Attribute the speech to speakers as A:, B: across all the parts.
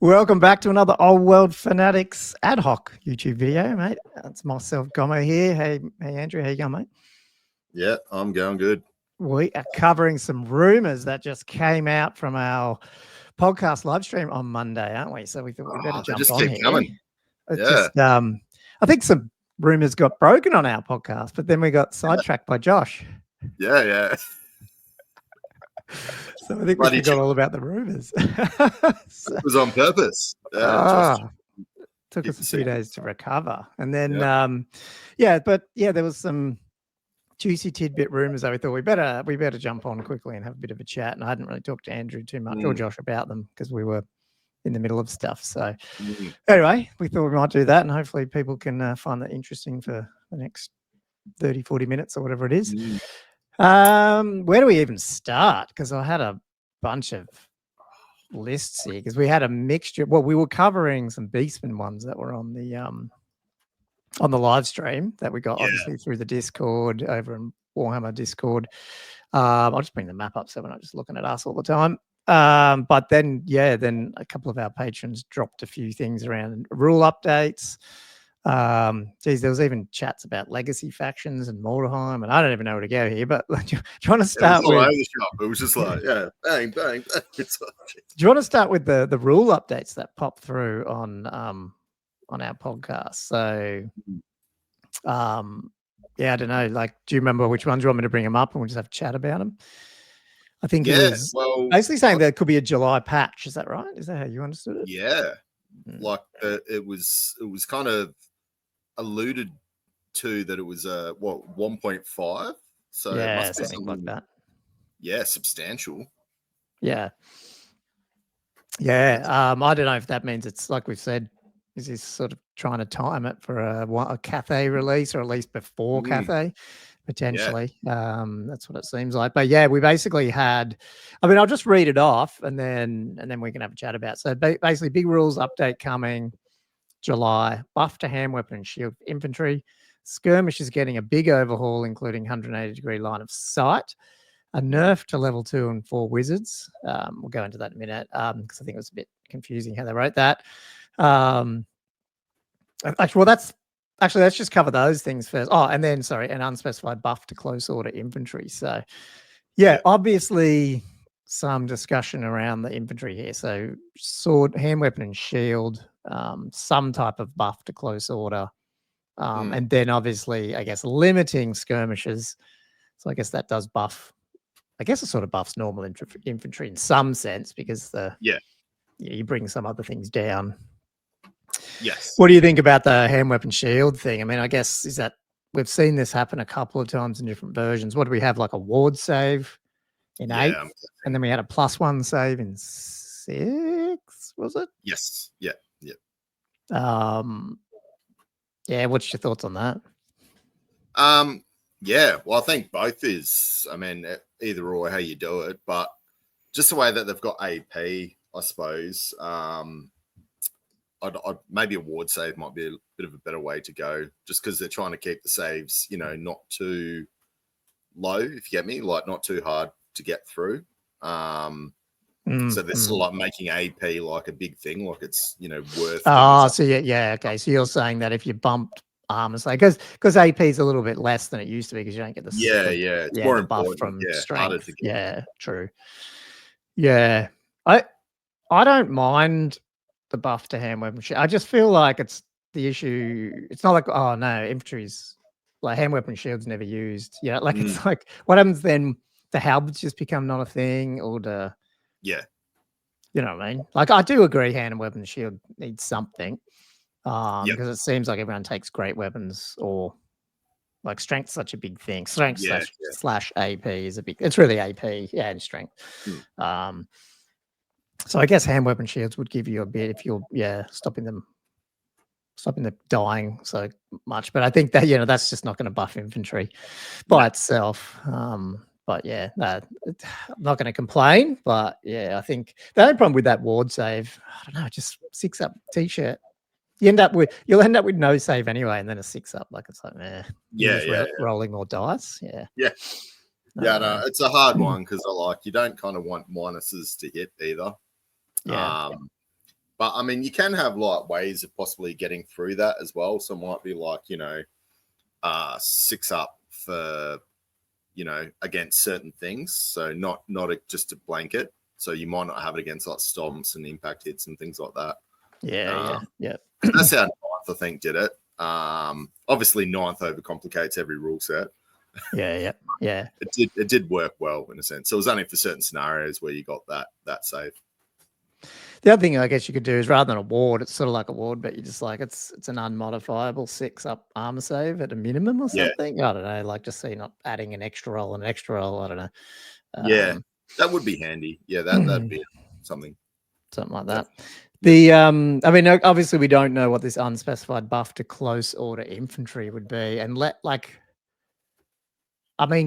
A: Welcome back to another Old World Fanatics ad hoc YouTube video, mate. It's myself, Gomo, here. Hey, Andrew, how you going, mate?
B: Yeah, I'm going good.
A: We are covering some rumors that just came out from our podcast live stream on Monday, aren't we? So we thought we better jump on here.
B: Coming.
A: Just, I think some rumors got broken on our podcast, but then we got sidetracked by Josh.
B: Yeah.
A: So I think we forgot all about the rumors.
B: It was on purpose.
A: Took us a few days to recover. And then, there was some juicy tidbit rumors that we thought we better jump on quickly and have a bit of a chat. And I hadn't really talked to Andrew too much or Josh about them because we were in the middle of stuff. So anyway, we thought we might do that, and hopefully people can find that interesting for the next 30, 40 minutes or whatever it is. Where do we even start? Because I had a bunch of lists here because we had a mixture. Well, we were covering some Beastman ones that were on the live stream that we got obviously through the Discord over in Warhammer Discord. I'll just bring the map up so we're not just looking at us all the time. But then a couple of our patrons dropped a few things around rule updates. There was even chats about legacy factions and Mordheim, and I don't even know where to go here, but do you want to start with
B: it was just like, bang. Do
A: you want to start with the rule updates that popped through on our podcast? So I don't know, like, do you remember which ones? You want me to bring them up and we'll just have a chat about them? I think it was basically saying there could be a July patch. Is that right? Is that how you understood it?
B: Yeah. Like it was kind of alluded to that it was 1.5. So it must be
A: something like that.
B: Yeah, substantial.
A: Yeah. I don't know if that means it's like we've said, is this sort of trying to time it for a Cathay release, or at least before Cathay? Potentially. That's what it seems like. But we basically had, I'll just read it off and then we can have a chat about it. So basically, big rules update coming July. Buff to hand weapon and shield infantry. Skirmish is getting a big overhaul, including 180-degree line of sight. A nerf to level 2 and 4 wizards. We'll go into that in a minute because I think it was a bit confusing how they wrote that. Let's just cover those things first. Oh, and then, an unspecified buff to close order infantry. So, obviously some discussion around the infantry here. So, sword, hand weapon, and shield, some type of buff to close order. And then, obviously, I guess, limiting skirmishes. So, I guess that does buff. I guess it sort of buffs normal infantry in some sense because you bring some other things down.
B: Yes.
A: What do you think about the hand weapon shield thing? I guess is that we've seen this happen a couple of times in different versions. What do we have? Like a ward save in 8, and then we had a +1 save in 6. Was it?
B: Yes. Yeah.
A: What's your thoughts on that?
B: Well, I think both is. Either or how you do it, but just the way that they've got AP, I suppose. I'd maybe a ward save might be a bit of a better way to go, just because they're trying to keep the saves, not too low, if you get me, like not too hard to get through. So they're sort of like making AP like a big thing, like it's worth.
A: Okay. So you're saying that if you bumped armor, because AP is a little bit less than it used to be because you don't get the
B: it's more
A: the buff
B: important
A: from strength.
B: To get.
A: True. Yeah, I don't mind the buff to hand weapon shield. I just feel like it's the issue. It's not like, oh no, infantry's like hand weapon shield's never used. It's like, what happens then? The halberds just become not a thing, or you know what I mean? Like, I do agree hand and weapon shield needs something because it seems like everyone takes great weapons, or like strength's such a big thing. Strength slash AP is a big, it's really AP and strength. So I guess hand weapon shields would give you a bit if you're stopping them dying so much. But I think that that's just not going to buff infantry by itself. But I'm not going to complain. But I think the only problem with that ward save, I don't know, just 6-up t-shirt. You'll end up with no save anyway, and then a 6-up. Like, it's like, rolling more dice.
B: No, it's a hard one because you don't kind of want minuses to hit either. But But I mean, you can have like ways of possibly getting through that as well. So it might be like, 6 up for, against certain things. So not just a blanket. So you might not have it against like stomps and impact hits and things like that.
A: Yeah.
B: That's how Ninth, I think, did it. Obviously, Ninth overcomplicates every rule set.
A: Yeah.
B: It did work well in a sense. So it was only for certain scenarios where you got that save.
A: The other thing I guess you could do is rather than a ward, it's sort of like a ward, but you just like it's an unmodifiable 6 up armor save at a minimum or something. I don't know, like just so you're not adding an extra roll and an extra roll. I don't know.
B: That would be handy. Yeah, that'd be something
A: like that. The I mean, obviously we don't know what this unspecified buff to close order infantry would be, and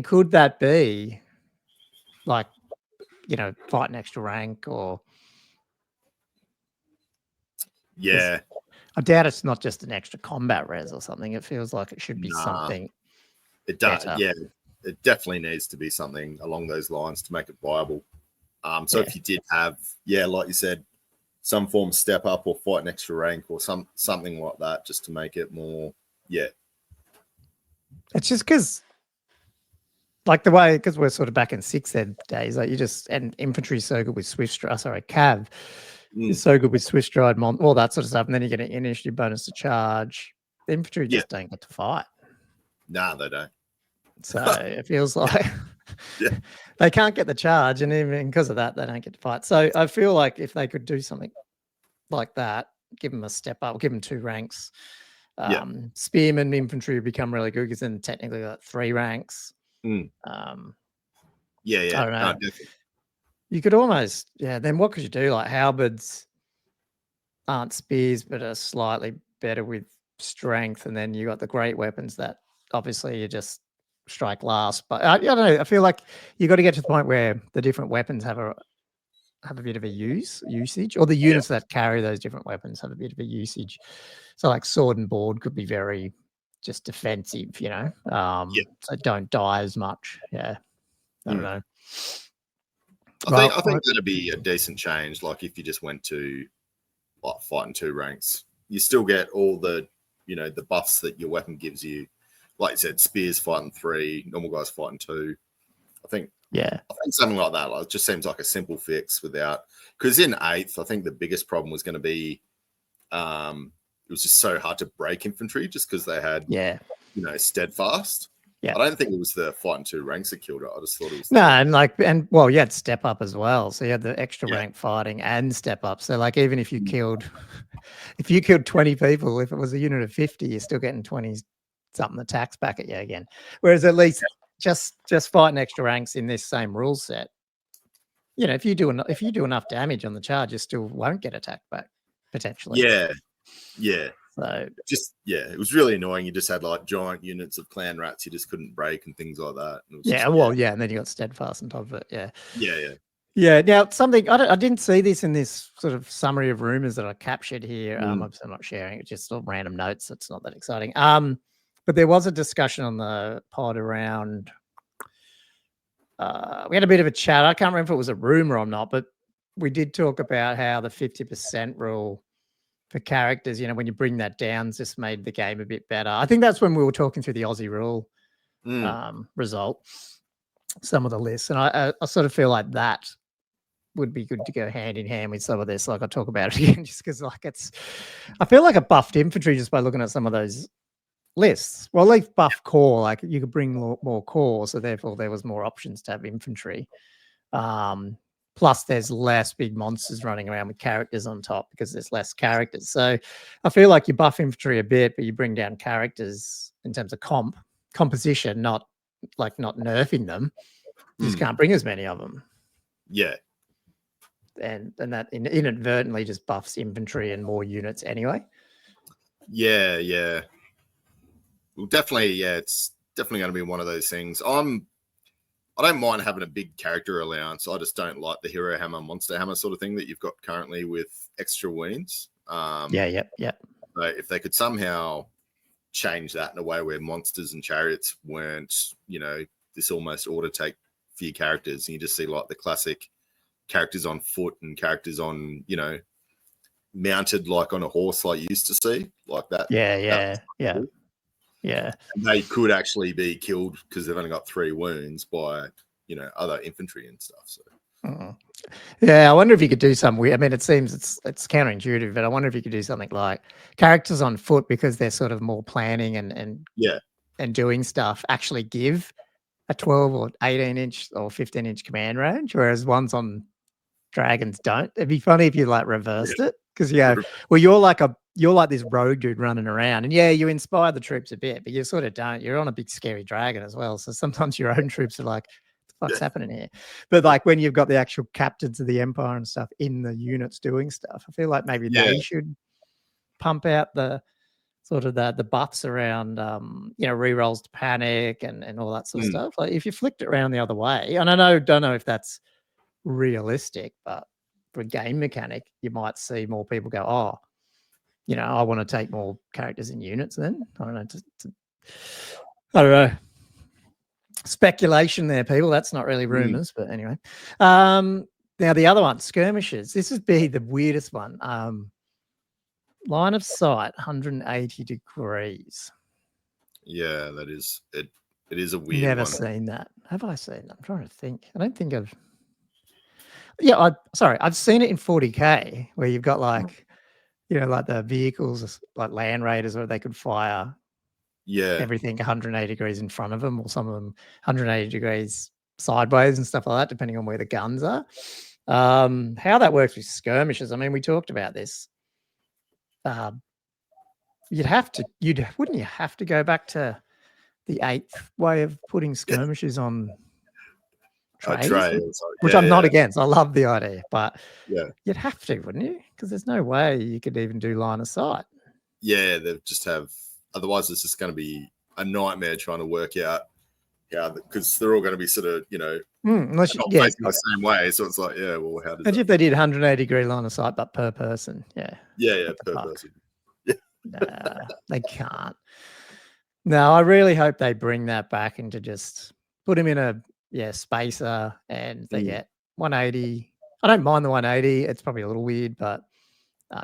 A: could that be like, fight an extra rank or?
B: Yeah.
A: I doubt it's not just an extra combat res or something. It feels like it should be something.
B: It does.
A: Better.
B: Yeah, it definitely needs to be something along those lines to make it viable. So if you did have, like you said, some form of step up or fight an extra rank or something like that, just to make it more,
A: It's just because, like because we're sort of back in 6th ed days, like and infantry is so good with Cav. It's so good with Swiss Stride, all that sort of stuff. And then you get an initiative bonus to charge. The infantry just don't get to fight.
B: Nah, they don't.
A: So it feels like they can't get the charge. And even because of that, they don't get to fight. So I feel like if they could do something like that, give them a step up, give them 2 ranks. Spearmen infantry would become really good because then technically got 3 ranks. I don't know. No, you could almost, then what could you do? Like halberds aren't spears, but are slightly better with strength. And then you got the great weapons that obviously you just strike last. But I don't know. I feel like you got to get to the point where the different weapons have a bit of a usage, or the units that carry those different weapons have a bit of a usage. So like sword and board could be very just defensive, so don't die as much. I don't know.
B: I think that'd be a decent change. Like if you just went to like fighting 2 ranks, you still get all the the buffs that your weapon gives you. Like you said, spears fighting 3, normal guys fighting 2. I think something like that. Like, it just seems like a simple fix without, because in 8th, I think the biggest problem was going to be it was just so hard to break infantry just because they had steadfast. I don't think it was the fighting 2 ranks that killed it. I just thought it was
A: you had step up as well. So you had the extra rank fighting and step up. So like even if you killed 20 people, if it was a unit of 50, you're still getting 20 something attacks back at you again. Whereas at least just fighting extra ranks in this same rule set, if you do enough damage on the charge, you still won't get attacked back potentially. So
B: it was really annoying. You just had like giant units of clan rats you just couldn't break and things like that.
A: And then you got steadfast on top of it.
B: Yeah.
A: Now something I didn't see this in this sort of summary of rumors that I captured here. Obviously I'm not sharing it, just sort of random notes. It's not that exciting. But there was a discussion on the pod around. We had a bit of a chat. I can't remember if it was a rumor or not, but we did talk about how the 50% rule for characters, when you bring that down, just made the game a bit better. I think that's when we were talking through the Aussie rule result, some of the lists. And I sort of feel like that would be good to go hand in hand with some of this. Like I'll talk about it again, just because I feel like a buffed infantry just by looking at some of those lists. Well, leave buff core, like you could bring more core, so therefore there was more options to have infantry. Plus there's less big monsters running around with characters on top because there's less characters. So I feel like you buff infantry a bit, but you bring down characters in terms of composition, not nerfing them. You just can't bring as many of them. And that inadvertently just buffs infantry and more units anyway.
B: Well, definitely, it's definitely going to be one of those things. I don't mind having a big character allowance. I just don't like the hero hammer, monster hammer sort of thing that you've got currently with extra wounds.
A: So
B: if they could somehow change that in a way where monsters and chariots weren't, this almost auto take for your characters, and you just see like the classic characters on foot and characters on, mounted like on a horse, like you used to see, like that.
A: Yeah.
B: And they could actually be killed because they've only got 3 wounds by other infantry and stuff. So.
A: Yeah, I wonder if you could do some weird. I mean, it seems it's counterintuitive, but I wonder if you could do something like characters on foot, because they're sort of more planning and doing stuff, actually give a 12 or 18-inch or 15-inch command range, whereas ones on dragons don't. It'd be funny if you like reversed it, because you go, well, you're like this rogue dude running around, and you inspire the troops a bit, but you sort of don't. You're on a big scary dragon as well, so sometimes your own troops are like, what the fuck's happening here? But like when you've got the actual captains of the empire and stuff in the units doing stuff, I feel like maybe they should pump out the sort of the buffs around rerolls to panic and all that sort of stuff. Like if you flicked it around the other way, and I don't know if that's realistic, but for a game mechanic, you might see more people go, oh, I want to take more characters in units then. I don't know. I don't know. Speculation there, people. That's not really rumors, but anyway. Now the other one, skirmishes. This would be the weirdest one. Line of sight, 180 degrees.
B: Yeah, that is it. It is a weird
A: Never
B: one.
A: seen that. Have I seen that? I'm trying to think. I don't think I've. Yeah, I've seen it in 40K where you've got like, like the vehicles like Land Raiders, where they could fire everything 180 degrees in front of them, or some of them 180 degrees sideways and stuff like that, depending on where the guns are. How that works with skirmishes, I mean, we talked about this. Wouldn't you have to go back to the 8th way of putting skirmishes on trays? Which I'm not against. I love the idea, but you'd have to, wouldn't you? Because there's no way you could even do line of sight.
B: Yeah, they just have. Otherwise, it's just going to be a nightmare trying to work out how, because they're all going to be sort of,
A: unless
B: not facing the same way. So it's like, well, how does?
A: Imagine if they did 180 degree line of sight, but per person. Yeah,
B: per person.
A: Nah, they can't. No, I really hope they bring that back into just put them in a spacer, and they get 180. I don't mind the 180. It's probably a little weird, but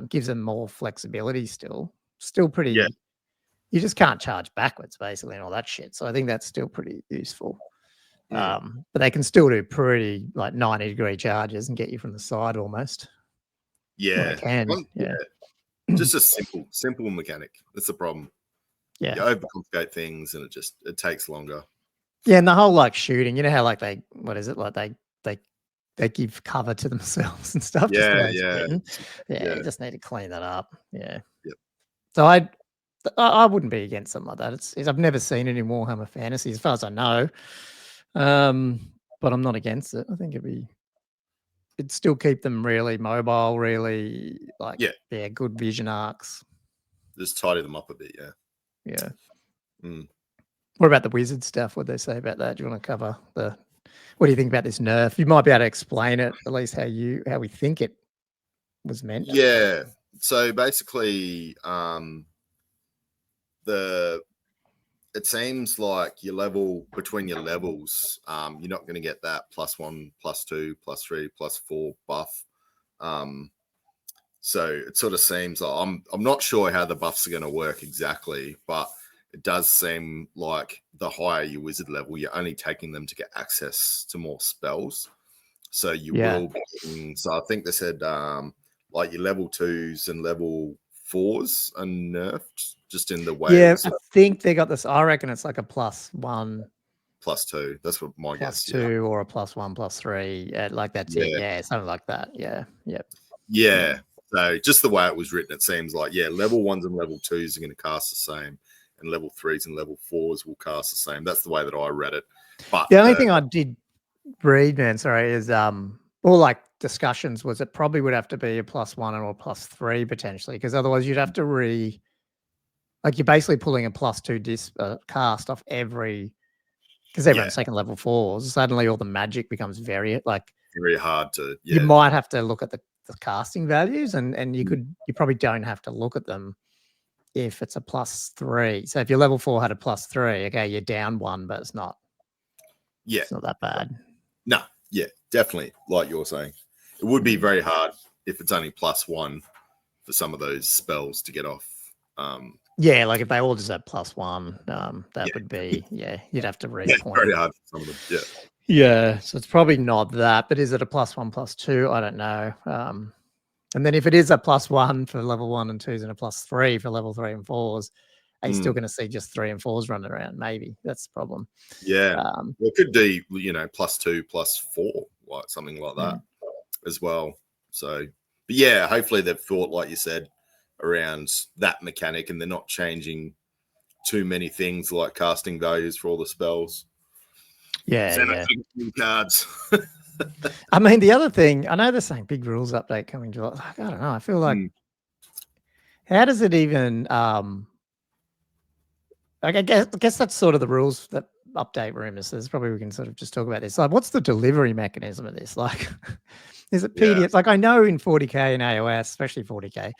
A: gives them more flexibility still. Still pretty.
B: Yeah.
A: You just can't charge backwards, basically, and all that shit. So I think that's still pretty useful. But they can still do pretty like 90-degree charges and get you from the side almost.
B: Yeah,
A: they can.
B: Just a simple mechanic. That's the problem.
A: Yeah,
B: you overcomplicate things, and it takes longer.
A: Yeah, and the whole like shooting, how like they give cover to themselves and stuff.
B: Yeah.
A: You just need to clean that up. Yeah.
B: Yep.
A: So I wouldn't be against something like that. I've never seen it in Warhammer Fantasy, as far as I know. But I'm not against it. I think it'd still keep them really mobile, really good vision arcs.
B: Just tidy them up a bit,
A: Yeah. What about the wizard stuff? What they say about that? Do you want to cover what do you think about this nerf? You might be able to explain it, at least how we think it was meant.
B: Yeah. So basically, it seems like your level between your levels, you're not going to get that +1, +2, +3, +4 buff. So it sort of seems like I'm not sure how the buffs are going to work exactly, but it does seem like the higher your wizard level, you're only taking them to get access to more spells. So you will be getting, so I think they said like your level 2s and level 4s are nerfed just in the way.
A: Yeah, I think they got this. I reckon it's like a +1,
B: +2. That's what my guess.
A: +2 or a +1, +3. Like that's it. Yeah, something like that. Yeah. Yep.
B: Yeah. So just the way it was written, it seems like level 1s and level 2s are going to cast the same, and level 3s and level 4s will cast the same. That's the way that I read it. But
A: the only thing I did read, man, sorry, is all like discussions was it probably would have to be a +1 or a +3 potentially, because otherwise you'd have to like you're basically pulling a +2 cast off every, because everyone's taking level 4s. Suddenly all the magic becomes very
B: hard to.
A: You might have to look at the casting values, and you probably don't have to look at them if it's a +3. So if your level 4 had a +3, okay, you're down 1, but it's not.
B: Yeah,
A: it's not that bad.
B: No, definitely. Like you're saying, it would be very hard if it's only +1 for some of those spells to get off.
A: Yeah, like if they all just had +1, that would be you'd have to repoint.
B: Very hard for some of them. Yeah.
A: Yeah, so it's probably not that, but is it a +1, +2? I don't know. And then if it is a +1 for level 1 and 2s and a +3 for level 3 and 4s, are you still going to see just 3 and 4s running around? Maybe that's the problem.
B: Yeah, well, it could be, you know, +2, +4, like something like that as well. So, but yeah, hopefully they've thought, like you said, around that mechanic, and they're not changing too many things like casting values for all the spells.
A: Yeah.
B: Cards.
A: I mean, the other thing, I know they're saying big rules update coming July. I don't know. I feel like, how does it even? Like I guess that's sort of the rules that update rumors. So probably we can sort of just talk about this. Like, what's the delivery mechanism of this? Like, is it PDF?
B: Yeah.
A: Like, I know in 40K and AOS, especially 40K,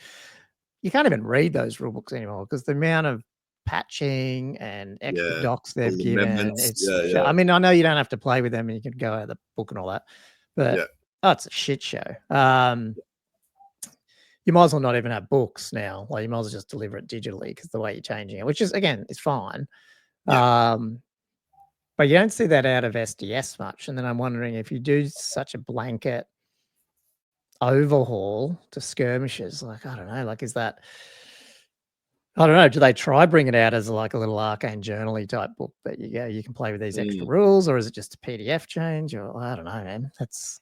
A: you can't even read those rule books anymore because the amount of patching and extra docs they've given. It's I mean, I know you don't have to play with them and you can go out of the book and all that, but it's a shit show. You might as well not even have books now. Like, you might as well just deliver it digitally because the way you're changing it, which is, again, is fine. But you don't see that out of SDS much. And then I'm wondering if you do such a blanket overhaul to skirmishes, like, I don't know, like, is that, I don't know, do they try bring it out as like a little arcane journal-y type book that you can play with these extra rules, or is it just a PDF change? Or I don't know, man. That's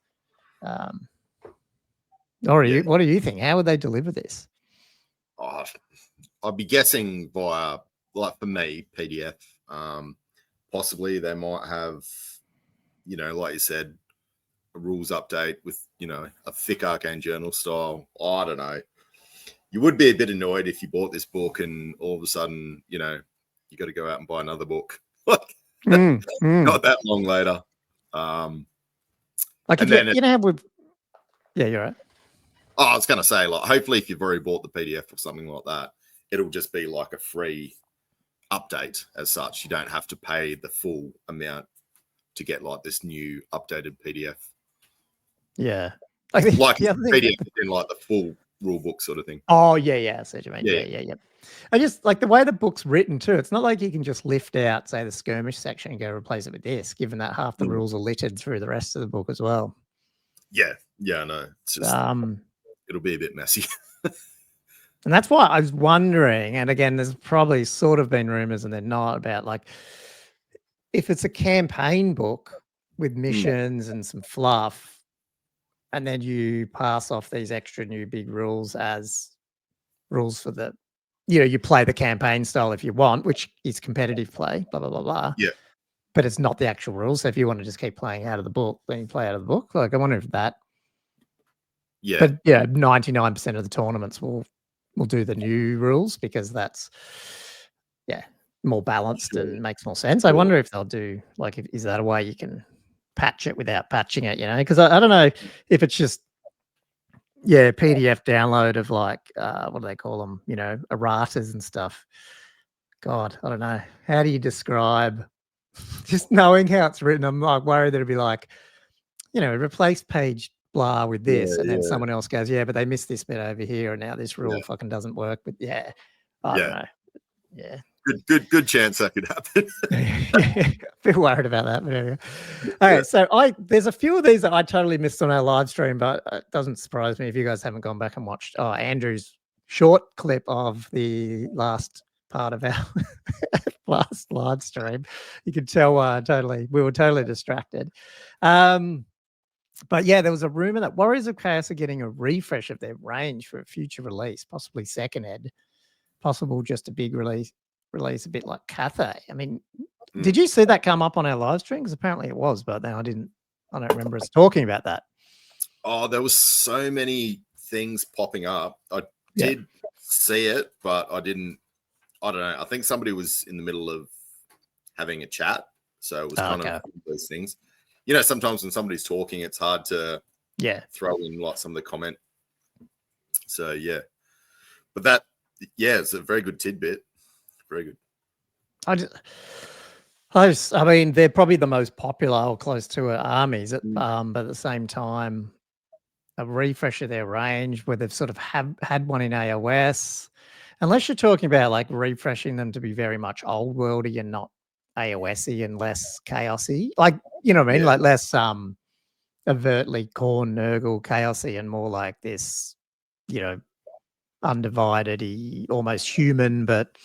A: what do you think? How would they deliver this?
B: I'd be guessing via, like, for me, PDF. Possibly they might have, you know, like you said, a rules update with, you know, a thick arcane journal style. I don't know. You would be a bit annoyed if you bought this book and all of a sudden, you know, you got to go out and buy another book. Like, not that long later.
A: Like, if you know, with you're right.
B: Oh, I was going to say, like, hopefully if you've already bought the PDF or something like that, it'll just be like a free update as such. You don't have to pay the full amount to get like this new updated PDF.
A: Yeah.
B: Like PDF in like the full rule book sort of thing.
A: Oh, yeah. I see what you mean. Yeah. I just like the way the book's written too. It's not like you can just lift out, say, the skirmish section and go replace it with this, given that half the rules are littered through the rest of the book as well.
B: Yeah, I know. It's just it'll be a bit messy.
A: And that's why I was wondering, and again, there's probably sort of been rumors and they're not, about like, if it's a campaign book with missions and some fluff, and then you pass off these extra new big rules as rules for the, you know, you play the campaign style if you want, which is competitive play, blah, blah, blah, blah.
B: Yeah.
A: But it's not the actual rules. So if you want to just keep playing out of the book, then you play out of the book. Like, I wonder if that.
B: Yeah.
A: But yeah, 99% of the tournaments will do the new rules because that's more balanced and makes more sense. I wonder if they'll do, like, is that a way you can patch it without patching it, you know? Because I don't know if it's just PDF download of, like, what do they call them, you know, erratas and stuff. God, I don't know. How do you describe, just knowing how it's written, I'm like worried that it'd be like, you know, replace page blah with this, and then someone else goes, but they missed this bit over here, and now this rule fucking doesn't work. But I don't know. Yeah.
B: Good chance that could happen.
A: I feel worried about that. But anyway. Okay, so there's a few of these that I totally missed on our live stream, but it doesn't surprise me if you guys haven't gone back and watched Andrew's short clip of the last part of our last live stream. You could tell we were totally distracted. But yeah, there was a rumor that Warriors of Chaos are getting a refresh of their range for a future release, possibly second ed, possible just a big release a bit like Cathay. I mean, did you see that come up on our live stream? Because apparently it was, but then I don't remember us talking about that.
B: Oh, there was so many things popping up. I did see it, but I don't know. I think somebody was in the middle of having a chat. So it was kind of those things. You know, sometimes when somebody's talking, it's hard to throw in like some of the comment. So but that it's a very good tidbit. Very good.
A: I mean, they're probably the most popular or close to armies, but at the same time, a refresh of their range where they've sort of had one in AOS, unless you're talking about like refreshing them to be very much old worldy and not AOS-y and less chaosy, like, you know what I mean?
B: Yeah.
A: Like less overtly corn Nurgle chaosy and more like this, you know, undivided, almost human, but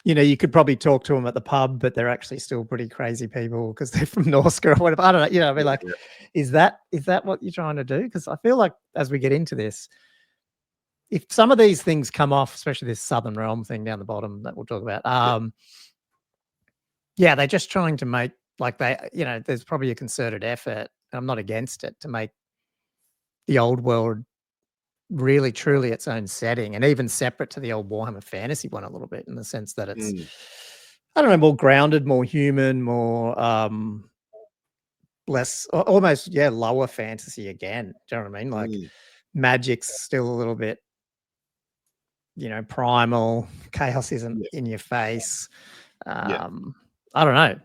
A: you know, you could probably talk to them at the pub, but they're actually still pretty crazy people because they're from Norsca or whatever. I don't know. You know, I mean, like, is that what you're trying to do? Because I feel like as we get into this, if some of these things come off, especially this Southern Realm thing down the bottom that we'll talk about, yeah, they're just trying to make like they, you know, there's probably a concerted effort. I'm not against it to make the old world really truly its own setting and even separate to the old Warhammer Fantasy one a little bit in the sense that it's I don't know, more grounded, more human, more less almost lower fantasy again. Do you know what I mean? Like magic's still a little bit, you know, primal, chaos isn't in your face. I don't know.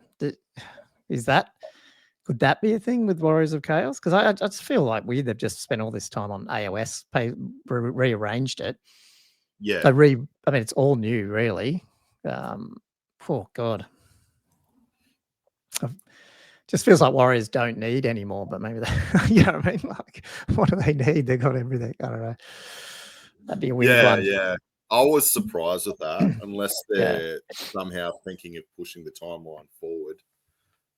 A: Could that be a thing with Warriors of Chaos? Because I just feel like they've just spent all this time on AOS, rearranged it.
B: Yeah.
A: I mean, it's all new, really. Oh, God. Just feels like Warriors don't need anymore, but maybe they, you know what I mean? Like, what do they need? They've got everything. I don't know. That'd be a weird one.
B: Yeah. I was surprised with that, unless they're somehow thinking of pushing the timeline forward.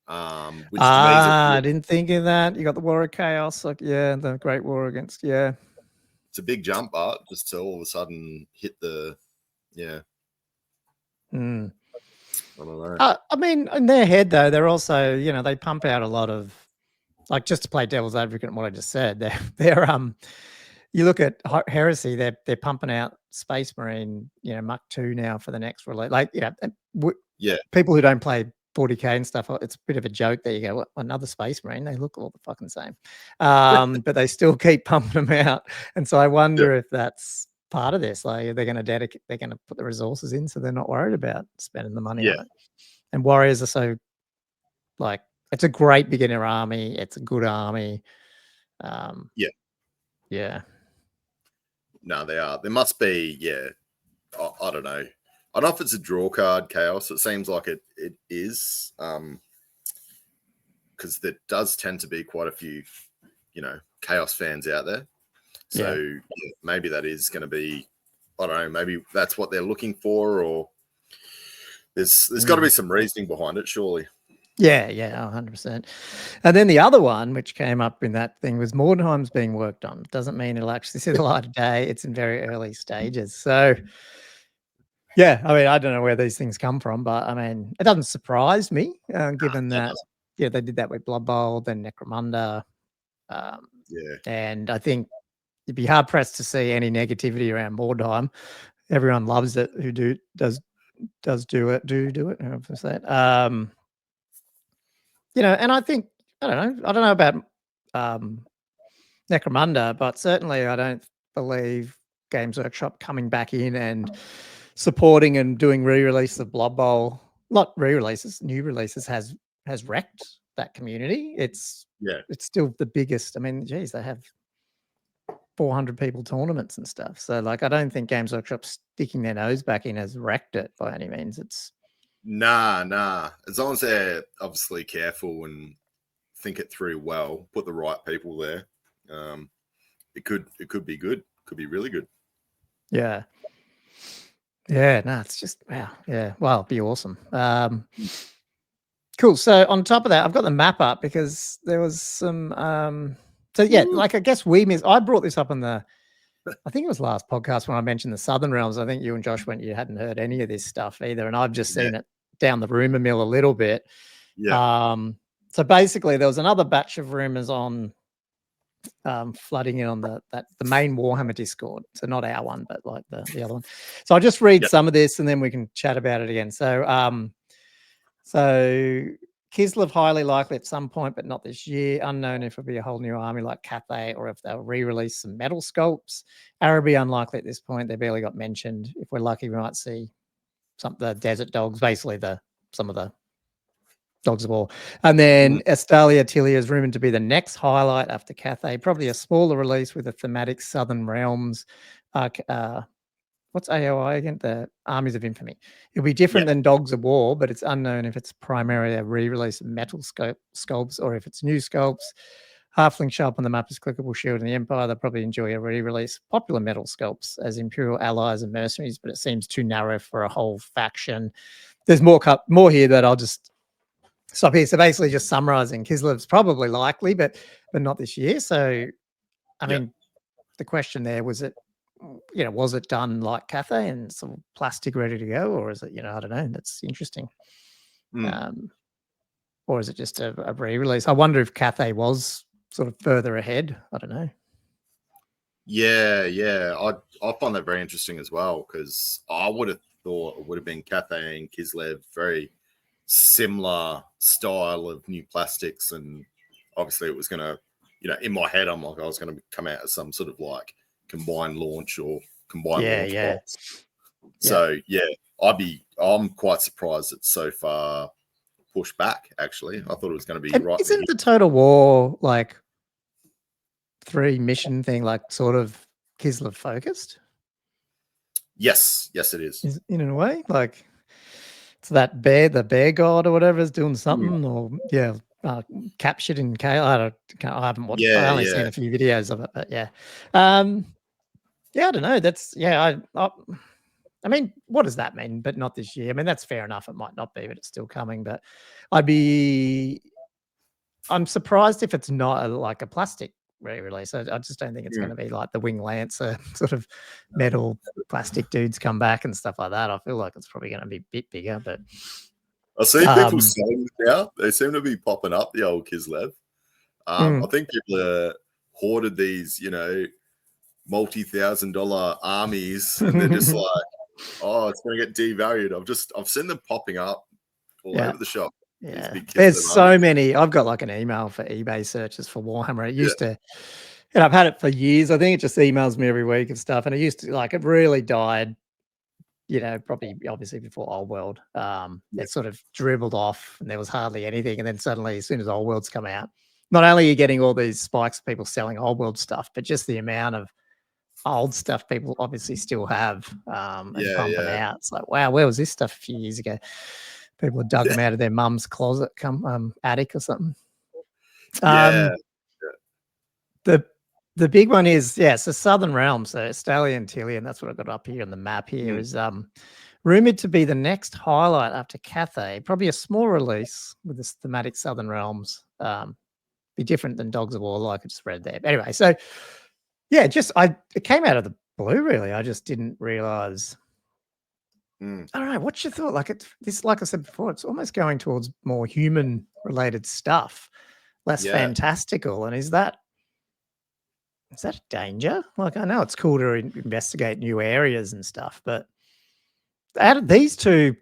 B: Which to me is
A: I didn't think of that. You got the War of Chaos, like the Great War against
B: it's a big jump, but just to all of a sudden hit the I don't know.
A: I mean, in their head though, they're also, you know, they pump out a lot of, like, just to play devil's advocate on what I just said. They're you look at Heresy, they're pumping out Space Marine, you know, Mach 2 now for the next release. Like, you know, people who don't play 40k and stuff, it's a bit of a joke. There you go, another Space Marine. They look all the fucking same, but they still keep pumping them out. And so I wonder if that's part of this. Like, they're going to put the resources in, so they're not worried about spending the money on it. And Warriors are so, like, it's a great beginner army. It's a good army.
B: No, they are. There must be, I don't know. I don't know if it's a draw card chaos. It seems like it is. Because there does tend to be quite a few, you know, chaos fans out there. So maybe that is going to be, I don't know, maybe that's what they're looking for, or there's got to be some reasoning behind it, surely.
A: Yeah, 100%. And then the other one, which came up in that thing, was Mordheim's being worked on. Doesn't mean it'll actually see the light of day. It's in very early stages. So, yeah, I mean, I don't know where these things come from, but I mean, it doesn't surprise me, given that, they did that with Blood Bowl, then Necromunda. And I think you'd be hard pressed to see any negativity around Mordheim. Everyone loves it who does do it. How to say it? You know, and I think, I don't know about Necromunda, but certainly I don't believe Games Workshop coming back in and supporting and doing re-release of Blood Bowl, not re-releases, new releases, has wrecked that community. It's still the biggest. I mean, geez, they have 400 people tournaments and stuff. So, like, I don't think Games Workshop sticking their nose back in has wrecked it by any means. It's
B: Nah. As long as they're obviously careful and think it through well, put the right people there, it could be good. Could be really good.
A: Yeah. No, it's just wow. Yeah, well, it'd be awesome. Cool. So on top of that, I've got the map up because there was some. So yeah, like, I guess I brought this up in I think it was last podcast when I mentioned the Southern Realms. I think you and Josh you hadn't heard any of this stuff either, and I've just seen it down the rumor mill a little bit. So basically, there was another batch of rumors on flooding in on the main Warhammer Discord. So not our one, but like the other one. So I'll just read some of this and then we can chat about it again. So Kislev highly likely at some point, but not this year. Unknown if it'll be a whole new army like Cathay or if they'll re-release some metal sculpts. Araby unlikely at this point. They barely got mentioned. If we're lucky, we might see the Desert Dogs, basically some of the Dogs of War. And then Estalia Tilia is rumored to be the next highlight after Cathay, probably a smaller release with a thematic Southern Realms. What's AOI again? The Armies of Infamy. It'll be different than Dogs of War, but it's unknown if it's primarily a re-release of metal sculpts or if it's new sculpts. Halfling show up on the map as clickable shield in the Empire. They'll probably enjoy a re-release. Popular metal sculpts as Imperial allies and mercenaries, but it seems too narrow for a whole faction. There's more here that I'll just stop here. So basically just summarizing, Kislev's probably likely, but not this year. So, I mean, the question there was was it done like Cathay and sort of plastic ready to go, or is it, I don't know. That's interesting. Or is it just a re-release? I wonder if Cathay was sort of further ahead. I don't know.
B: Yeah. I find that very interesting as well, because I would have thought it would have been Cathay and Kislev, very similar style of new plastics, and obviously it was going to, in my head, I'm like, I was going to come out as some sort of like combined launch or combined launch box. So I'm quite surprised it's so far pushed back. Actually, I thought it was going to be right.
A: Isn't the Total War like 3 mission thing like sort of Kislev focused?
B: Yes, it is.
A: In a way, like it's that the bear god or whatever is doing something, or captured in chaos. I haven't watched. I only seen a few videos of it, but I don't know. That's I mean, what does that mean? But not this year. I mean, that's fair enough. It might not be, but it's still coming. But I'm surprised if it's not like a plastic re-release. I just don't think it's going to be like the Wing Lancer sort of metal plastic dudes come back and stuff like that. I feel like it's probably going to be a bit bigger. But
B: I see people selling now. They seem to be popping up, the old Kislev. I think people are hoarded these, multi-$1,000 armies, and they're just like, oh, it's going to get devalued. I've seen them popping up all over the shop.
A: Yeah, there's so many. I've got like an email for eBay searches for Warhammer. It used to, and I've had it for years. I think it just emails me every week and stuff. And it used to, like, it really died, probably obviously before Old World. It sort of dribbled off and there was hardly anything. And then suddenly, as soon as Old World's come out, not only are you getting all these spikes of people selling Old World stuff, but just the amount of old stuff people obviously still have and pumping out. It's like, wow, where was this stuff a few years ago? People have dug them out of their mum's closet, attic or something. The big one is, so Southern Realms, so Estalia and Tilian, that's what I've got up here on the map here, is rumored to be the next highlight after Cathay. Probably a small release with this thematic Southern Realms. Be different than Dogs of War, like I just read there. But anyway, so it came out of the blue, really. I just didn't realize. I don't know. What's your thought? Like like I said before, it's almost going towards more human related stuff, less fantastical. And is that a danger? Like, I know it's cool to investigate new areas and stuff, but out of these two,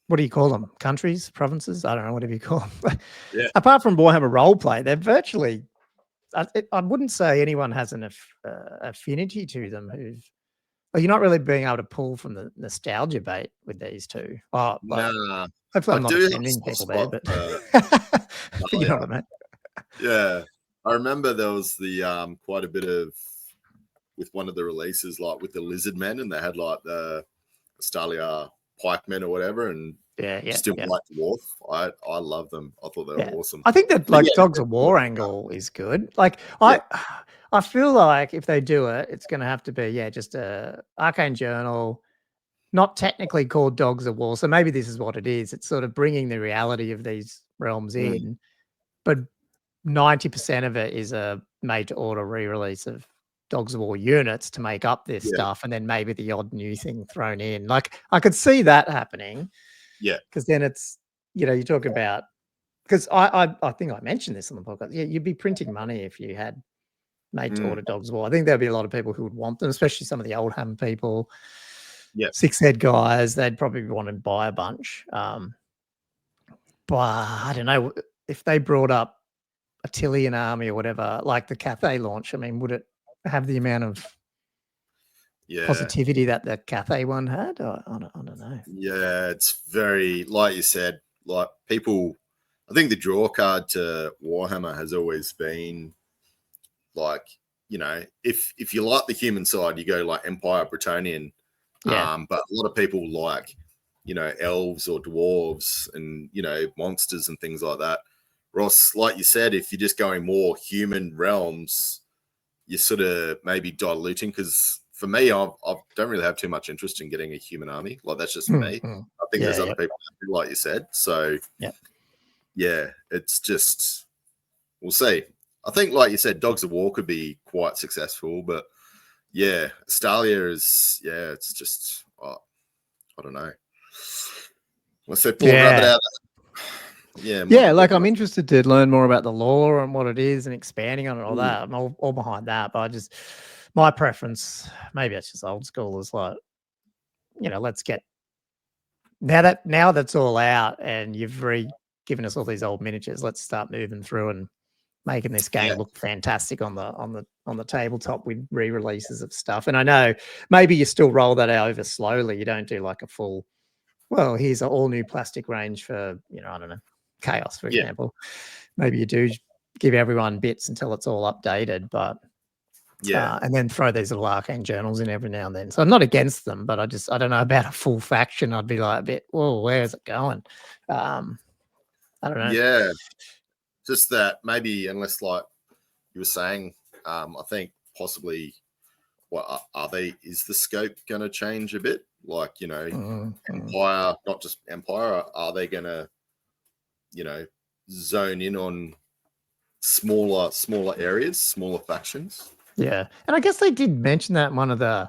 A: what do you call them? Countries, provinces? I don't know, whatever you call them. Apart from Warhammer roleplay, they're virtually. I wouldn't say anyone has an affinity to them Well, you're not really being able to pull from the nostalgia bait with these two. Oh,
B: nah.
A: Hopefully I'm not offending people there, but you know what I mean.
B: Yeah. I remember there was the quite a bit of, with one of the releases, like with the Lizard Men, and they had like the Stalia Pikemen or whatever, and still White Dwarf. I love them. I thought they were awesome.
A: I think that Dogs of War angle is good. Like I feel like if they do it, it's going to have to be just a Arcane Journal, not technically called Dogs of War. So maybe this is what it is. It's sort of bringing the reality of these realms in, but 90% of it is a made-to-order re-release of Dogs of War units to make up this stuff, and then maybe the odd new thing thrown in. Like, I could see that happening.
B: Yeah.
A: Because then it's, you talk about, because I think I mentioned this on the podcast. Yeah, you'd be printing money if you had made-to-order Dogs of War. I think there'd be a lot of people who would want them, especially some of the old Ham people.
B: Yeah.
A: 6-head guys, they'd probably want to buy a bunch. But I don't know if they brought up a Tilian army or whatever, like the Cathay launch. I mean, would it have the amount of positivity that the Cathay one had? I don't know.
B: Yeah, it's very, like you said, like people I think the draw card to Warhammer has always been like, you know, if you like the human side, you go like Empire, Bretonian.
A: Yeah.
B: But a lot of people like, you know, elves or dwarves and, you know, monsters and things like that. Ross, like you said, if you're just going more human realms, you're sort of maybe diluting, because for me, I don't really have too much interest in getting a human army. Like, that's just me. I think there's other people, like you said. So, yeah, it's just, we'll see. I think, like you said, Dogs of War could be quite successful, but yeah, Stalia is, yeah, it's just, I don't know. Let's say pull a rabbit out.
A: Yeah, like I'm interested to learn more about the lore and what it is and expanding on it, all that. I'm all behind that, but my preference, maybe it's just old school, is like, you know, let's get now that's all out and you've given us all these old miniatures. Let's start moving through and making this game look fantastic on the tabletop with re-releases of stuff. And I know maybe you still roll that out over slowly. You don't do like a full, well, here's an all new plastic range for, you know, I don't know, Chaos, for example. Maybe you do give everyone bits until it's all updated, but and then throw these little arcane journals in every now and then. So I'm not against them, but I don't know about a full faction. I'd be like a bit, whoa, where is it going? I don't know.
B: Yeah, just that maybe, unless like you were saying, I think possibly, what is the scope going to change a bit? Like, you know, Empire, not just Empire, are they going to, you know, zone in on smaller areas, smaller factions?
A: Yeah. And I guess they did mention that in one of the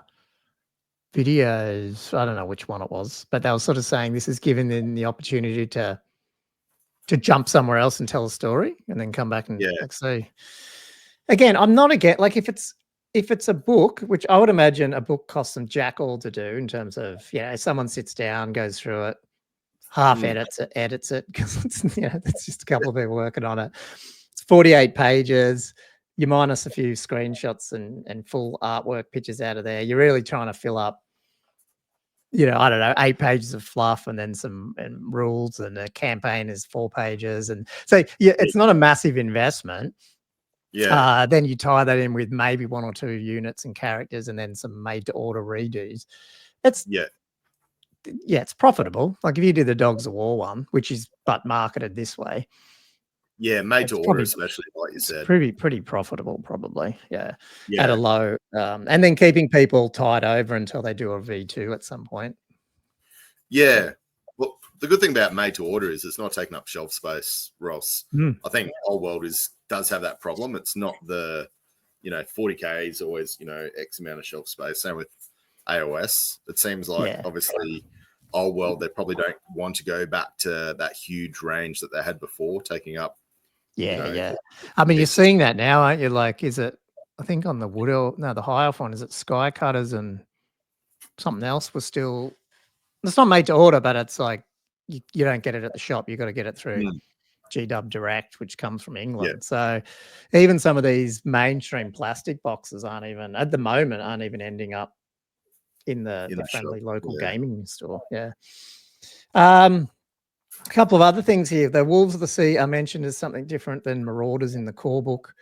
A: videos. I don't know which one it was, but they were sort of saying this is giving them the opportunity to jump somewhere else and tell a story and then come back and like say, again, I'm not against, like, if it's a book, which I would imagine a book costs them jack all to do in terms of, someone sits down, goes through it, half edits it, because it's, it's just a couple of people working on it. It's 48 pages. You minus a few screenshots and full artwork pictures out of there. You're really trying to fill up, I don't know, 8 pages of fluff and then some rules, and the campaign is 4 pages. And so, it's not a massive investment. Then you tie that in with maybe 1 or 2 units and characters and then some made to order redos. It's it's profitable. Like if you do the Dogs of War one, which is but marketed this way.
B: Yeah, made to order, especially like you said.
A: Pretty profitable, probably. Yeah. At a low, and then keeping people tied over until they do a V2 at some point.
B: Yeah. Well, the good thing about made to order is it's not taking up shelf space, Ross. I think Old World does have that problem. It's not the, 40K is always, X amount of shelf space. Same with AOS. It seems like obviously Old World, they probably don't want to go back to that huge range that they had before, taking up.
A: I mean, you're seeing that now, aren't you? Like, is it, I think on the the High Elf one, is it Sky Cutters and something else was still, it's not made to order, but it's like you don't get it at the shop. You got to get it through GW Direct, which comes from England. So even some of these mainstream plastic boxes aren't even ending up in the friendly local gaming store. A couple of other things here. The Wolves of the Sea are mentioned as something different than Marauders in the core book.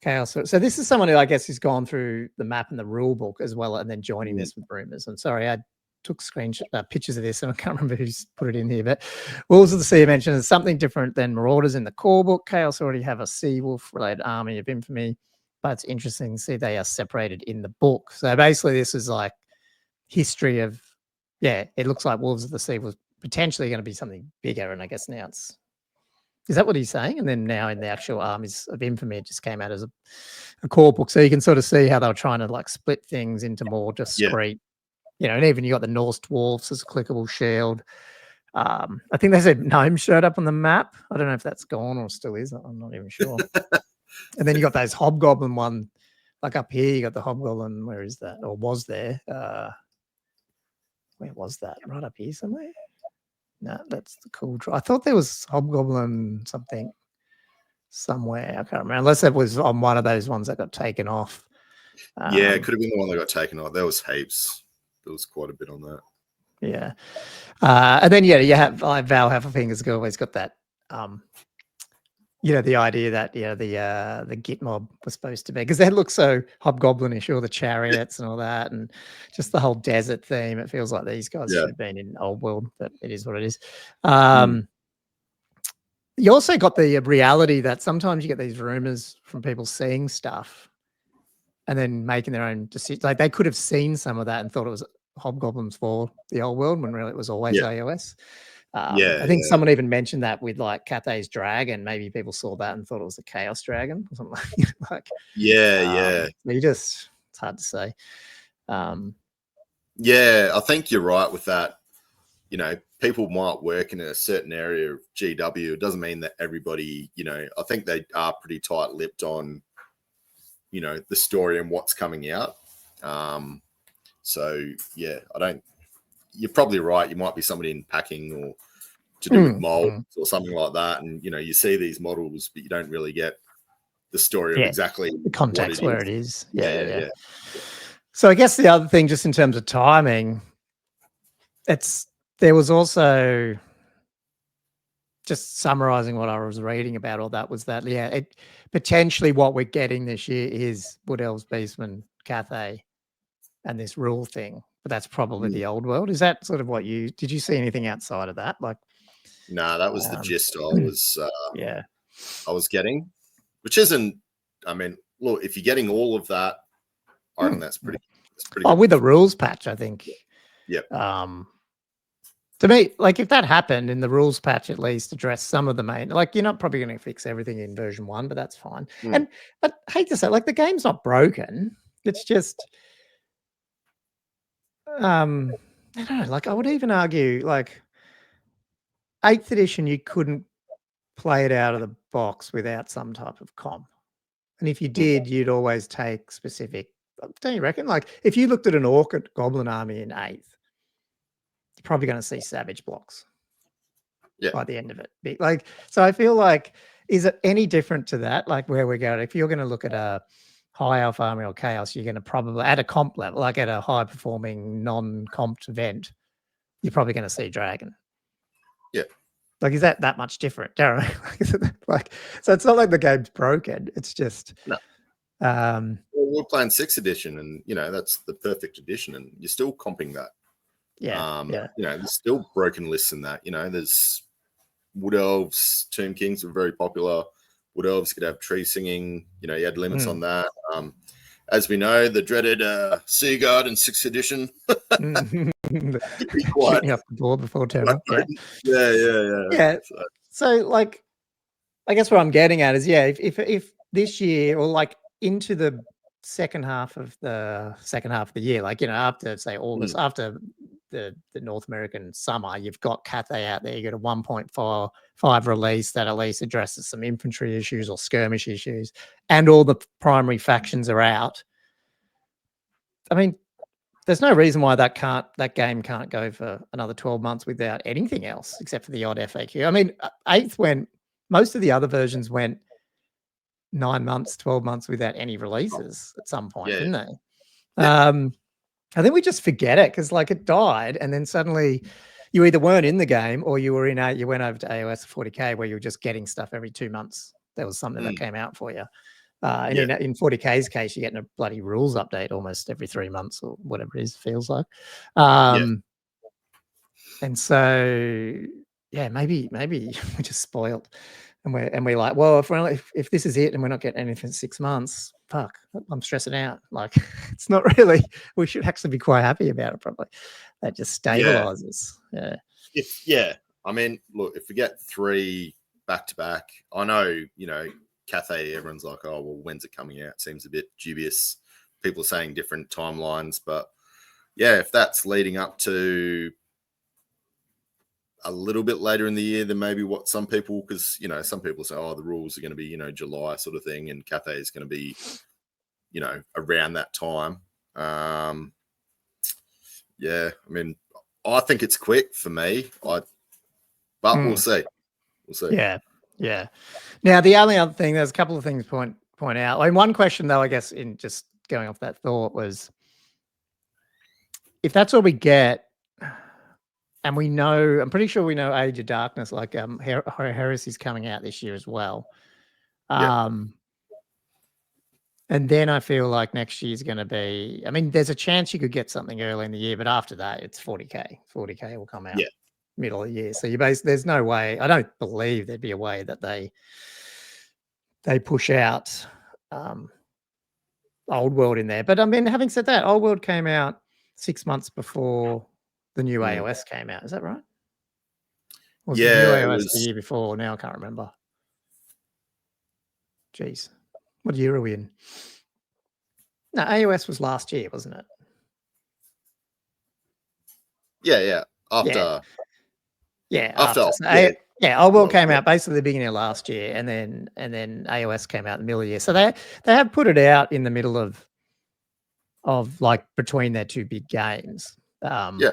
A: Chaos. So this is someone who I guess has gone through the map and the rule book as well, and then joining this with Rumours. And sorry, I took pictures of this, and I can't remember who's put it in here. But Wolves of the Sea are mentioned as something different than Marauders in the core book. Chaos already have a Sea Wolf related army of infamy, but it's interesting to see they are separated in the book. So basically, this is like history of, it looks like Wolves of the Sea was potentially going to be something bigger, and I guess now is that what he's saying? And then now in the actual Armies of Infamy, it just came out as a core book, so you can sort of see how they were trying to like split things into more discrete, and even you got the Norse dwarfs as a clickable shield. I think they said Gnome showed up on the map. I don't know if that's gone or still is. I'm not even sure. And then you got those Hobgoblin one, like up here. You got the Hobgoblin. Where is that? Or was there? Where was that? Right up here somewhere. No, that's the cool draw. I thought there was Hobgoblin something somewhere. I can't remember. Unless it was on one of those ones that got taken off.
B: It could have been the one that got taken off. There was heaps. There was quite a bit on that.
A: Yeah. And then, you have Val Heffelfinger's always got that you know, the idea that, you know, the Git mob was supposed to be, because they look so hobgoblinish, all the chariots and all that, and just the whole desert theme. It feels like these guys should have been in Old World, but it is what it is. You also got the reality that sometimes you get these rumors from people seeing stuff and then making their own decisions. Like they could have seen some of that and thought it was hobgoblins for the Old World when really it was always AOS. I think someone even mentioned that with like Cathay's dragon. Maybe people saw that and thought it was a chaos dragon or something like. It's hard to say.
B: I think you're right with that. You know, people might work in a certain area of GW. It doesn't mean that everybody, you know, I think they are pretty tight-lipped on, you know, the story and what's coming out. So yeah, you're probably right. You might be somebody in packing or to do with molds or something like that. And, you know, you see these models, but you don't really get the story of exactly
A: the context
B: what
A: where it is.
B: Yeah.
A: So I guess the other thing, just in terms of timing, there was also, just summarizing what I was reading about all that, was that, it potentially what we're getting this year is Wood Elves, Beastmen, Cathay, and this rule thing. But that's probably the Old World. Is that sort of what did you see anything outside of that? Like,
B: no, that was the gist I was getting, which isn't, I mean, look, if you're getting all of that, I reckon that's pretty
A: good. With the rules patch, I think.
B: Yep.
A: To me, like if that happened in the rules patch, at least address some of the main, like you're not probably going to fix everything in version 1, but that's fine. And I hate to say, like the game's not broken. It's just, I don't know, like I would even argue like 8th edition, you couldn't play it out of the box without some type of comp. And if you did, you'd always take specific, don't you reckon? Like if you looked at an orc goblin army in 8th, you're probably going to see savage blocks by the end of it. Like, so I feel like, is it any different to that? Like where we're going, if you're going to look at a high elf army or chaos, you're going to probably at a comp level, like at a high performing non-comped event, you're probably going to see dragon. Like, is that much different? Like, so it's not like the game's broken. It's just
B: well, we're playing 6th edition, and you know that's the perfect edition, and you're still comping that. You know, there's still broken lists in that. You know, there's Wood Elves, Tomb Kings were very popular. Wood Elves could have tree singing. You know, you had limits on that. As we know, the dreaded Sea Guard in 6th edition.
A: Shooting off the board before turn up.
B: Yeah.
A: So, like, I guess what I'm getting at is, if this year or like into the second half of the year, like, you know, after say August, after the North American summer, you've got Cathay out there. You got a 1.5 release that at least addresses some infantry issues or skirmish issues, and all the primary factions are out. I mean, there's no reason why that game can't go for another 12 months without anything else except for the odd FAQ. I mean, 8th most of the other versions went 9 months, 12 months without any releases at some point, didn't they? I think we just forget it because like it died, and then suddenly you either weren't in the game or you were you went over to AOS 40K where you were just getting stuff every 2 months. There was something that came out for you. And in 40K's case, you're getting a bloody rules update almost every 3 months or whatever it is, feels like. And so, maybe we're just spoiled, and we're like, well, if this is it and we're not getting anything for 6 months, fuck, I'm stressing out. Like, it's not really. We should actually be quite happy about it. Probably that just stabilizes.
B: I mean, look, if we get 3 back to back, I know, you know, Cathay, everyone's like, oh, well, when's it coming out? Seems a bit dubious. People are saying different timelines, but if that's leading up to a little bit later in the year than maybe what some people, because, you know, some people say, oh, the rules are going to be, you know, July sort of thing, and Cathay is going to be, you know, around that time. I mean, I think it's quick for me, but we'll see.
A: Yeah. Now, the only other thing, there's a couple of things point out. I mean, one question though, I guess, in just going off that thought, was if that's all we get, and we know, I'm pretty sure we know Age of Darkness, like Heresy's coming out this year as well. And then I feel like next year's going to be, I mean, there's a chance you could get something early in the year, but after that, it's 40K. 40K will come out middle of the year. So there's no way, I don't believe there'd be a way that they push out Old World in there. But I mean, having said that, Old World came out 6 months before the new AOS came out. Is that right? Was the new AOS the year before? Now I can't remember. Jeez. What year are we in? No, AOS was last year, wasn't it?
B: Yeah. After.
A: Old World came out basically the beginning of last year, and then AOS came out in the middle of the year. So they have put it out in the middle of like between their two big games. I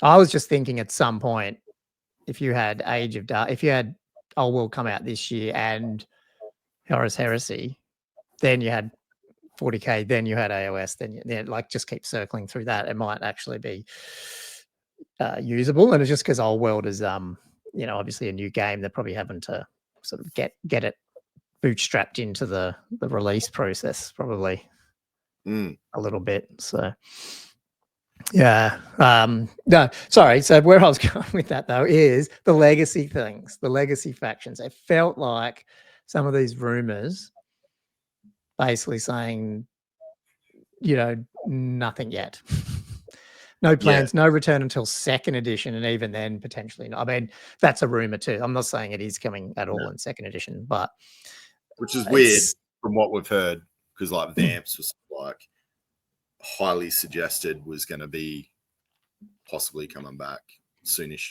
A: was just thinking at some point, if you had if you had Old World come out this year and Horus Heresy, then you had 40K, then you had AOS, then like just keep circling through that. It might actually be usable, and it's just because Old World is obviously a new game. They're probably having to sort of get it bootstrapped into the release process, probably a little bit. So no, sorry. So where I was going with that though is the legacy things, the legacy factions. It felt like some of these rumors basically saying, nothing yet. No plans, no return until 2nd edition, and even then potentially not. I mean, that's a rumor too. I'm not saying it is coming at all in 2nd edition, but
B: which is weird from what we've heard, because like Vamps was like highly suggested was going to be possibly coming back soonish.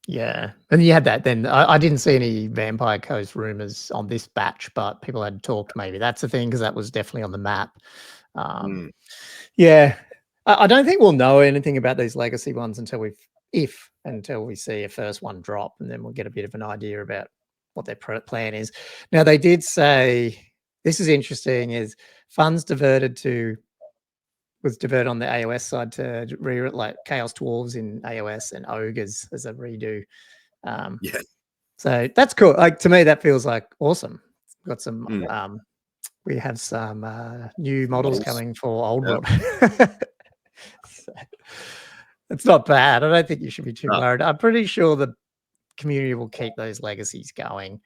A: Yeah, and you had that then. I didn't see any Vampire Coast rumors on this batch, but people had talked maybe that's the thing, because that was definitely on the map. Yeah, I don't think we'll know anything about these legacy ones until we see a first one drop, and then we'll get a bit of an idea about what their plan is. Now, they did say, this is interesting, is funds was diverted on the AOS side to like Chaos Dwarves in AOS and Ogres as a redo. So that's cool. Like, to me, that feels like awesome. We've got some we have some new models coming for Old World. So, it's not bad. I don't think you should be too worried. I'm pretty sure the community will keep those legacies going.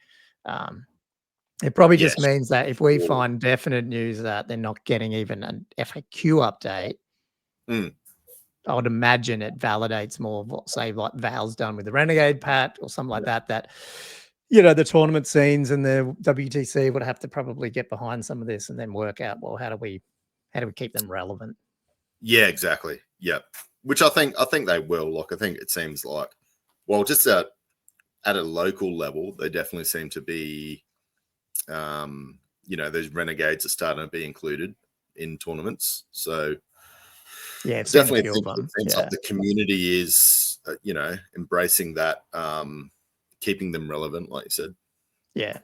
A: It probably just means that if we find definite news that they're not getting even an FAQ update, I would imagine it validates more of what, say, like Val's done with the Renegade Pat or something like that, the tournament scenes and the WTC would have to probably get behind some of this and then work out, well, how do we keep them relevant?
B: Yeah, exactly. Yep. Which I think they will. Like, I think it seems like, well, just at a local level, they definitely seem to be, those renegades are starting to be included in tournaments. So
A: yeah, it's
B: definitely seems like the community is, embracing that, keeping them relevant, like you said. Yeah,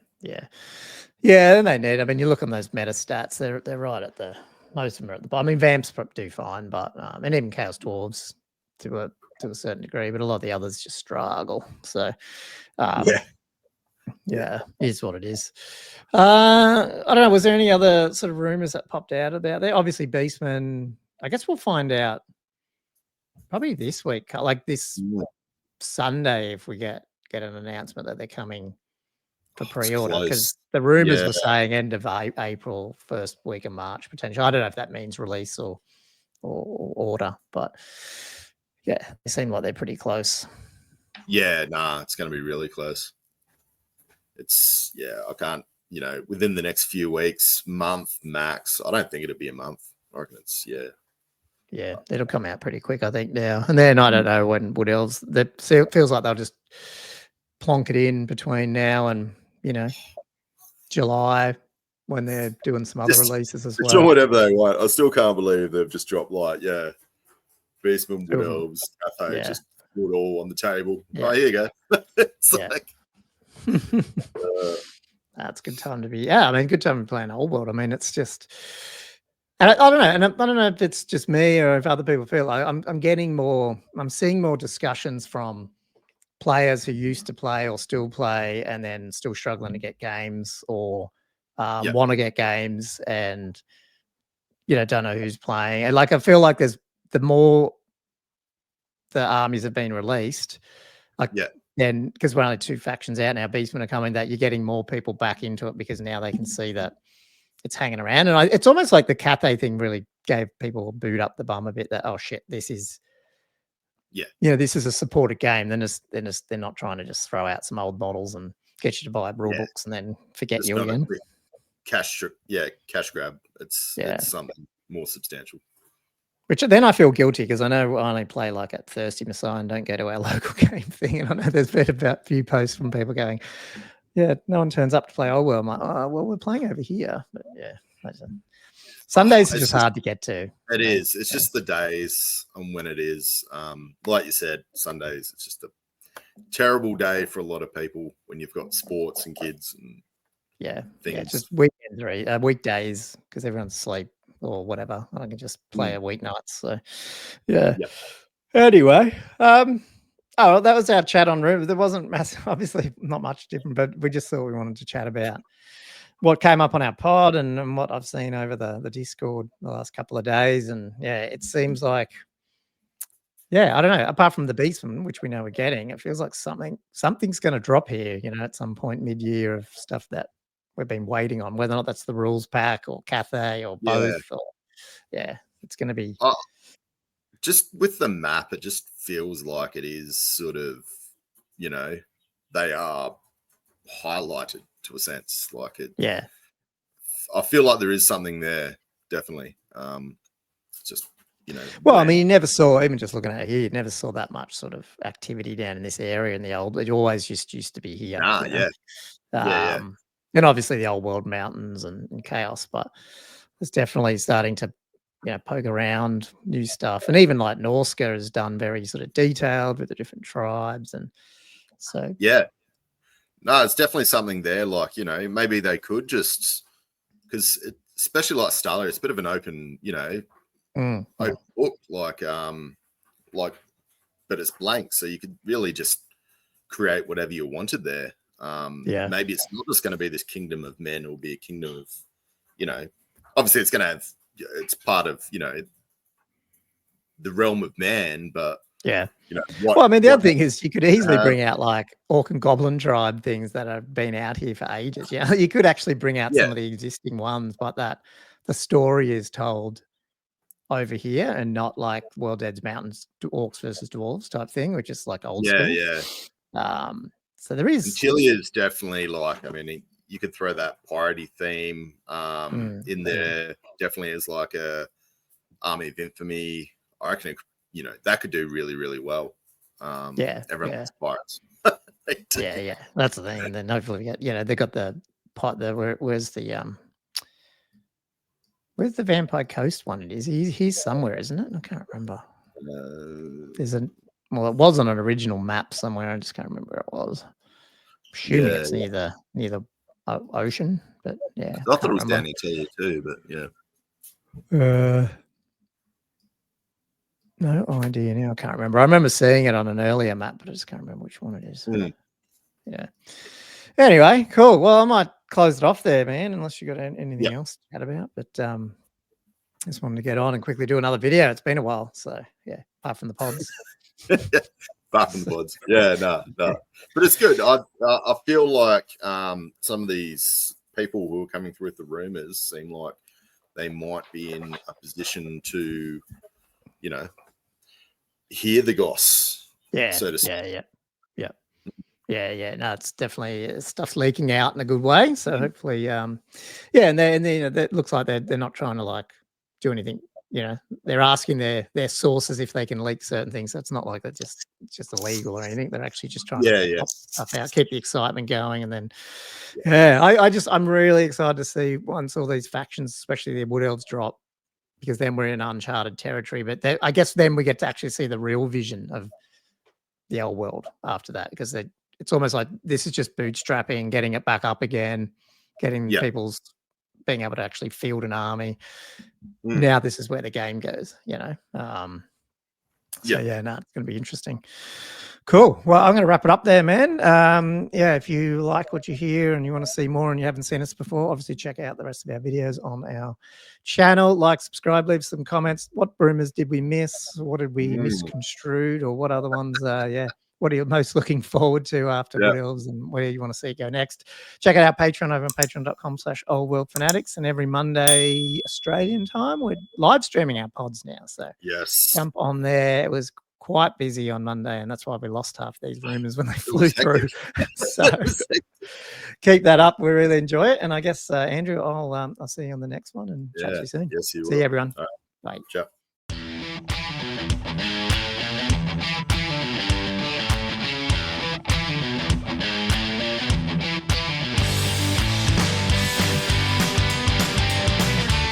A: and they need. I mean, you look on those meta stats; they're right at the. Most of them are at the bottom. I mean, Vamps do fine, but and even Chaos Dwarves to a certain degree, but a lot of the others just struggle. So, is what it is. I don't know. Was there any other sort of rumors that popped out about there? Obviously, Beastman. I guess we'll find out probably this week, like this Sunday, if we get an announcement that they're coming for pre-order, because the rumors were saying end of April, first week of March potentially. I don't know if that means release or order, but they seem like they're pretty close.
B: Yeah, it's going to be really close. It's I can't, within the next few weeks, month max. I don't think it'll be a month. I reckon it's
A: it'll come out pretty quick, I think, now. And then I don't know what else. That feels like they'll just plonk it in between now and July, when they're doing some other releases as well.
B: Sure, whatever they want. I still can't believe they've just dropped Beastman, Wood Elves, Cafe, just put it all on the table. Oh, here you go.
A: That's a good time to be. Yeah, I mean, good time to be playing Old World. I mean, it's just, and I don't know, and I don't know if it's just me or if other people feel like I'm seeing more discussions from players who used to play or still play and then still struggling to get games or want to get games and, don't know who's playing. And like, I feel like there's the more the armies have been released, like then because we're only 2 factions out now, Beastmen are coming, that you're getting more people back into it because now they can see that it's hanging around. And it's almost like the Cathay thing really gave people a boot up the bum a bit that, oh shit, this is this is a supported game. Then they're not trying to just throw out some old models and get you to buy rule books and then forget
B: it's
A: you again.
B: Cash grab. It's something more substantial.
A: Which then I feel guilty because I know I only play like at Thirsty Messiah and don't go to our local game thing. And I know there's been a few posts from people going, yeah, no one turns up to play Old World. I'm like, oh, well, we're playing over here. But yeah, some days are just hard to get to.
B: It is. It's just the days and when it is. Like you said, Sundays, it's just a terrible day for a lot of people when you've got sports and kids and things.
A: Yeah, just weekends, weekdays because everyone's asleep or whatever. I can just play a weeknights. So yeah. Anyway, well, that was our chat on Rumours. There wasn't obviously not much different, but we just thought we wanted to chat about what came up on our pod and what I've seen over the Discord the last couple of days. And yeah, it seems like, I don't know, apart from the Beastman, which we know we're getting, it feels like something's going to drop here, at some point mid-year of stuff that we've been waiting on, whether or not that's the rules pack or Cathay or both. Or, it's going to be.
B: Just with the map, it just feels like it is sort of, they are highlighted to a sense. Like it.
A: Yeah.
B: I feel like there is something there, definitely. Just,
A: Well, I mean, you never saw, even just looking at it here, you never saw that much sort of activity down in this area in the old. It always just used to be here. And obviously the old world mountains and chaos, but it's definitely starting to poke around new stuff. And even like Norska has done very sort of detailed with the different tribes. And so,
B: no, it's definitely something there. Like, maybe they could just, because especially like Starla, it's a bit of an open, open book, like, but it's blank. So you could really just create whatever you wanted there. Maybe it's not just going to be this kingdom of men, it'll be a kingdom of, obviously it's going to have, it's part of the realm of man, but
A: well, I mean, the other thing is you could easily bring out like orc and goblin tribe things that have been out here for ages. You could actually bring out some of the existing ones, but that the story is told over here and not like World Ed's Mountains orcs versus dwarves type thing, which is like old school. So there is.
B: Chile is definitely like, I mean, you could throw that piety theme in there. Definitely as like a Army of Infamy. I reckon, that could do really, really well. Everyone likes pirates.
A: That's the thing. And then hopefully we get, they got the pot there. Where's the Vampire Coast one? It is. He's somewhere, isn't it? I can't remember. It was on an original map somewhere. I just can't remember where it was. I'm assuming it's near the ocean, but
B: I thought it was down here too, but
A: no idea now. I can't remember. I remember seeing it on an earlier map, but I just can't remember which one it is. Anyway, cool. Well, I might close it off there, man, unless you got anything else to chat about. But just wanted to get on and quickly do another video. It's been a while, so apart from the pods.
B: Apart from the pods. No. But it's good. I feel like some of these people who are coming through with the rumors seem like they might be in a position to, hear the goss. So to speak.
A: No, it's definitely stuff's leaking out in a good way. So hopefully, and then it looks like they're not trying to like do anything. They're asking their sources if they can leak certain things. So it's not like it's just illegal or anything. They're actually just trying to pop stuff out, keep the excitement going, and then I'm really excited to see once all these factions, especially the Wood Elves, drop, because then we're in uncharted territory. But I guess then we get to actually see the real vision of the old world after that, because it's almost like this is just bootstrapping, getting it back up again, getting people's being able to actually field an army. Now this is where the game goes, So it's going to be interesting. Cool. Well, I'm going to wrap it up there, man. Yeah, if you like what you hear and you want to see more and you haven't seen us before, obviously check out the rest of our videos on our channel. Like, subscribe, leave some comments. What rumors did we miss? What did we misconstrued, or what other ones? Yeah. What are you most looking forward to after Wood Elves, and where you want to see it go next? Check out our Patreon over on patreon.com/oldworldfanatics. And every Monday Australian time, we're live streaming our pods now. So jump on there. It was quite busy on Monday, and that's why we lost half these rumors when they flew through. So keep that up. We really enjoy it. And I guess, Andrew, I'll see you on the next one, and chat to you soon.
B: Yes, you will.
A: See you, everyone.
B: Right.
A: Bye.
B: Ciao.